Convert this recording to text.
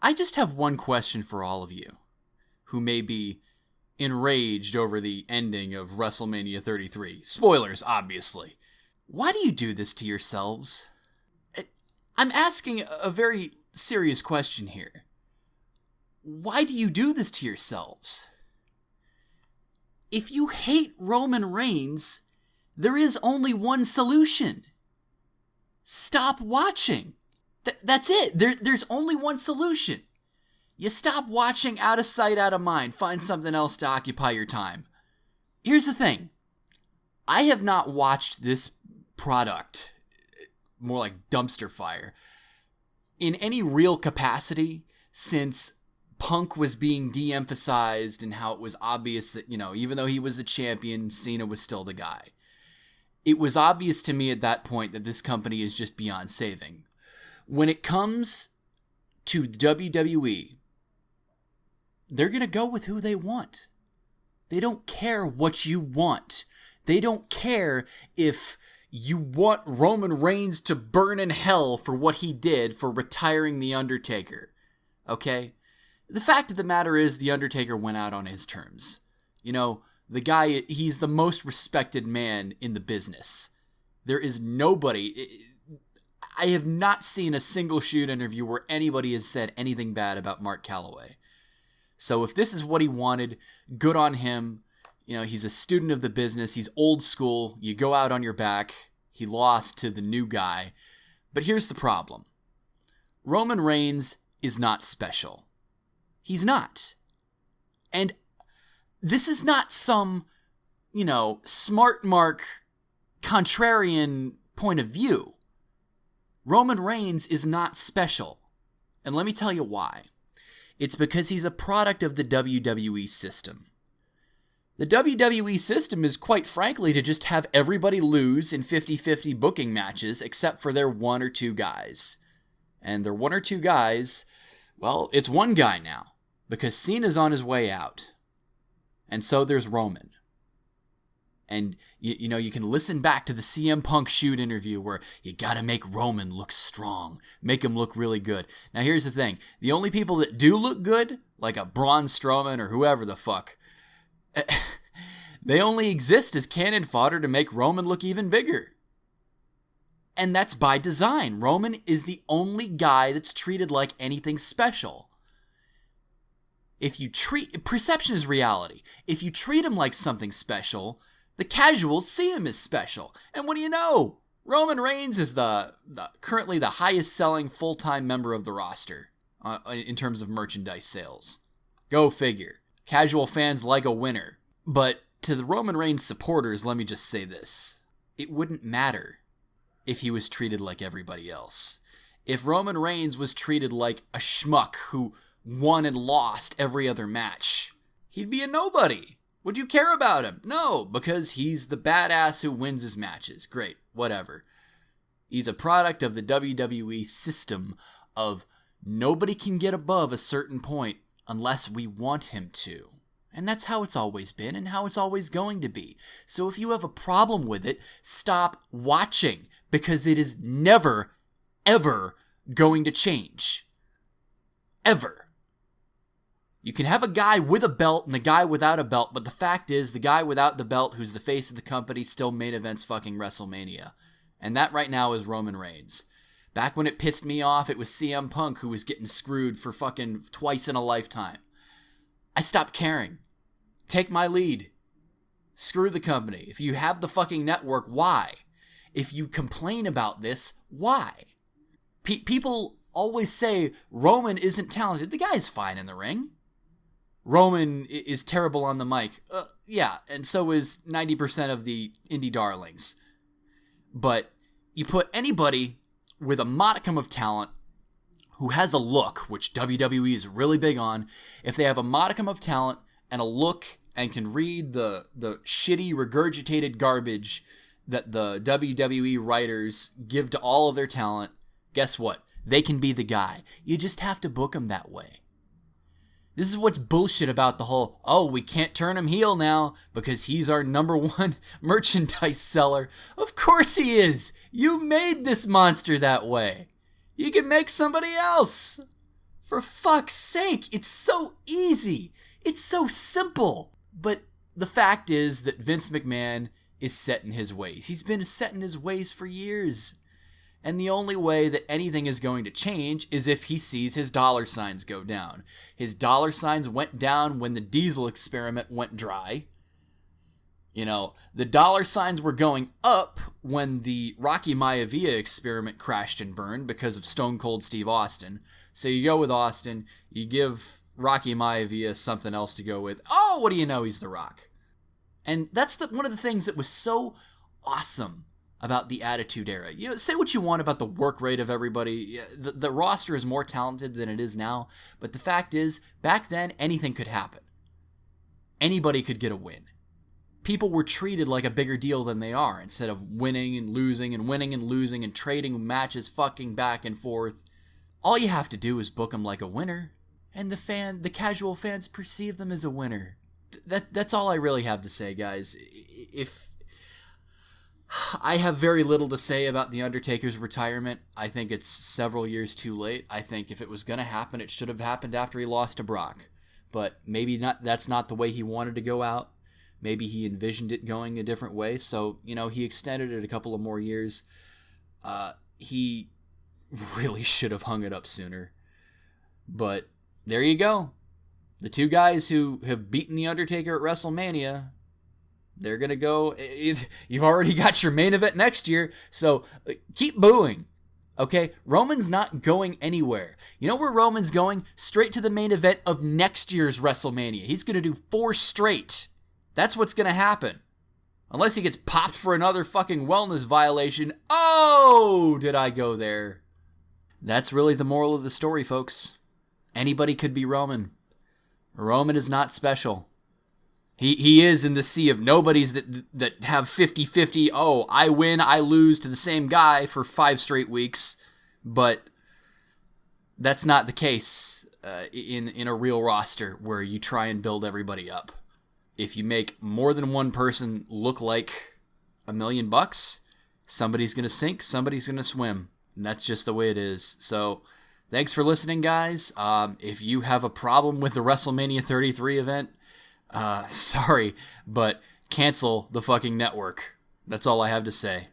I just have one question for all of you who may be enraged over the ending of WrestleMania 33. Spoilers, obviously. Why do you do this to yourselves? I'm asking a very serious question here. Why do you do this to yourselves? If you hate Roman Reigns, there is only one solution. Stop watching. That's it. There's only one solution. You stop watching, out of sight, out of mind. Find something else to occupy your time. Here's the thing. I have not watched this product, more like dumpster fire, in any real capacity since Punk was being de-emphasized and how it was obvious that, even though he was the champion, Cena was still the guy. It was obvious to me at that point that this company is just beyond saving. When it comes to WWE, they're going to go with who they want. They don't care what you want. They don't care if you want Roman Reigns to burn in hell for what he did for retiring The Undertaker. Okay? The fact of the matter is The Undertaker went out on his terms. The guy, he's the most respected man in the business. There is nobody... I have not seen a single shoot interview where anybody has said anything bad about Mark Calloway. So if this is what he wanted, good on him. He's a student of the business. He's old school. You go out on your back. He lost to the new guy. But here's the problem. Roman Reigns is not special. He's not. And this is not some, smart mark, contrarian point of view. Roman Reigns is not special. And let me tell you why. It's because he's a product of the WWE system. The WWE system is quite frankly to just have everybody lose in 50-50 booking matches except for their one or two guys. And their one or two guys, well, it's one guy now because Cena's on his way out. And so there's Roman. And, you can listen back to the CM Punk shoot interview where you gotta make Roman look strong. Make him look really good. Now, here's the thing. The only people that do look good, like a Braun Strowman or whoever the fuck, they only exist as cannon fodder to make Roman look even bigger. And that's by design. Roman is the only guy that's treated like anything special. Perception is reality. If you treat him like something special, the casuals see him as special. And what do you know? Roman Reigns is currently the highest selling full-time member of the roster in terms of merchandise sales. Go figure. Casual fans like a winner. But to the Roman Reigns supporters, let me just say this. It wouldn't matter if he was treated like everybody else. If Roman Reigns was treated like a schmuck who won and lost every other match, he'd be a nobody. Would you care about him? No, because he's the badass who wins his matches. Great, whatever. He's a product of the WWE system of nobody can get above a certain point unless we want him to. And that's how it's always been and how it's always going to be. So if you have a problem with it, stop watching because it is never, ever going to change. Ever. You can have a guy with a belt and a guy without a belt, but the fact is the guy without the belt who's the face of the company still main events fucking WrestleMania. And that right now is Roman Reigns. Back when it pissed me off, it was CM Punk who was getting screwed for fucking twice in a lifetime. I stopped caring. Take my lead. Screw the company. If you have the fucking network, why? If you complain about this, why? People always say Roman isn't talented. The guy's fine in the ring. Roman is terrible on the mic. Yeah, and so is 90% of the indie darlings. But you put anybody with a modicum of talent who has a look, which WWE is really big on, if they have a modicum of talent and a look and can read the shitty regurgitated garbage that the WWE writers give to all of their talent, guess what? They can be the guy. You just have to book them that way. This is what's bullshit about the whole, we can't turn him heel now because he's our number one merchandise seller. Of course he is. You made this monster that way. You can make somebody else. For fuck's sake, it's so easy. It's so simple. But the fact is that Vince McMahon is set in his ways. He's been set in his ways for years. And the only way that anything is going to change is if he sees his dollar signs go down. His dollar signs went down when the Diesel experiment went dry. You know, the dollar signs were going up when the Rocky Maivia experiment crashed and burned because of Stone Cold Steve Austin. So you go with Austin, you give Rocky Maivia something else to go with. Oh, what do you know? He's The Rock. And that's one of the things that was so awesome about the Attitude Era. You know, say what you want about the work rate of everybody. The roster is more talented than it is now. But the fact is, back then, anything could happen. Anybody could get a win. People were treated like a bigger deal than they are, instead of winning and losing and winning and losing and trading matches fucking back and forth. All you have to do is book them like a winner, and the casual fans perceive them as a winner. That's all I really have to say, guys. If I have very little to say about The Undertaker's retirement. I think it's several years too late. I think if it was going to happen, it should have happened after he lost to Brock. But maybe that's not the way he wanted to go out. Maybe he envisioned it going a different way. So, you know, he extended it a couple of more years. He really should have hung it up sooner. But there you go. The two guys who have beaten The Undertaker at WrestleMania, they're going to go. You've already got your main event next year, so keep booing. Okay? Roman's not going anywhere. You know where Roman's going? Straight to the main event of next year's WrestleMania. He's going to do 4 straight. That's what's going to happen. Unless he gets popped for another fucking wellness violation. Oh, did I go there? That's really the moral of the story, folks. Anybody could be Roman. Roman is not special. He is in the sea of nobodies that have 50-50. Oh, I win, I lose to the same guy for 5 straight weeks. But that's not the case in a real roster where you try and build everybody up. If you make more than one person look like $1 million, somebody's going to sink, somebody's going to swim. And that's just the way it is. So thanks for listening, guys. If you have a problem with the WrestleMania 33 event, sorry, but cancel the fucking network. That's all I have to say.